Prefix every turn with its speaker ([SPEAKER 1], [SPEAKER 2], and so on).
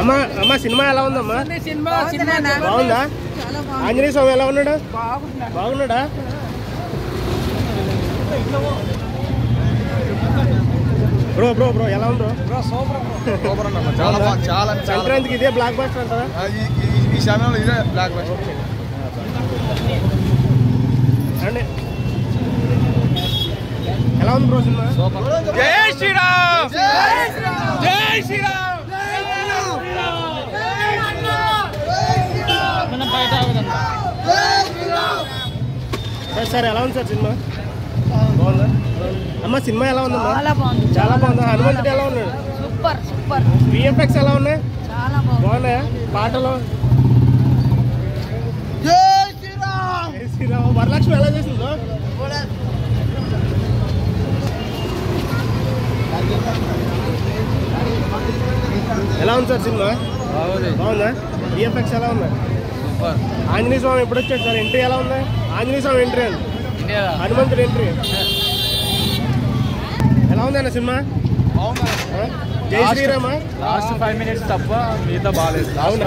[SPEAKER 1] అమ్మా సినిమా ఎలా ఉందమ్మా? బాగుందా? ఆంజనేయ స్వామి ఎలా ఉన్నాడా? బాగున్నాడా? బ్రో బ్రో బ్రో ఎలా ఉంది బ్రో? సంక్రాంతికి ఇదే బ్లాక్ బస్టర్ అంటారా?
[SPEAKER 2] ఈ సమయంలో ఇదే బ్లాక్ బస్టర్.
[SPEAKER 1] అండి ఎలా ఉంది బ్రో సినిమా?
[SPEAKER 2] జై శ్రీరామ్, జై శ్రీరామ్.
[SPEAKER 1] సార్ ఎలా ఉంది సార్ సినిమా? బాగుందా అమ్మ? సినిమా ఎలా ఉందమ్మా?
[SPEAKER 3] చాలా
[SPEAKER 1] బాగుందా? హనుమంతుడు ఎలా ఉన్నాడు?
[SPEAKER 3] Super super.
[SPEAKER 1] విఎఫ్ఎక్స్ ఎలా ఉన్నాయి?
[SPEAKER 3] చాలా
[SPEAKER 1] బాగున్నాయా? పాటలు వరలక్ష్మి ఎలా చేసిందో? ఎలా ఉంది సార్ సినిమా? బాగుందా? విఎఫ్ఎక్స్ ఎలా ఉన్నాయి? ఆంజనేయ స్వామి ఎప్పుడు వచ్చాడు సార్? ఎంట్రీ ఎలా ఉంది? ఆంజనేయ స్వామి ఎంట్రీ అండి, హనుమంతుడు ఎంట్రీ ఎలా ఉంది అన్న సినిమా? జై శ్రీరామా?
[SPEAKER 2] లాస్ట్ 5 minutes తప్ప మిగతా బాగాలేదు.
[SPEAKER 1] అవునా?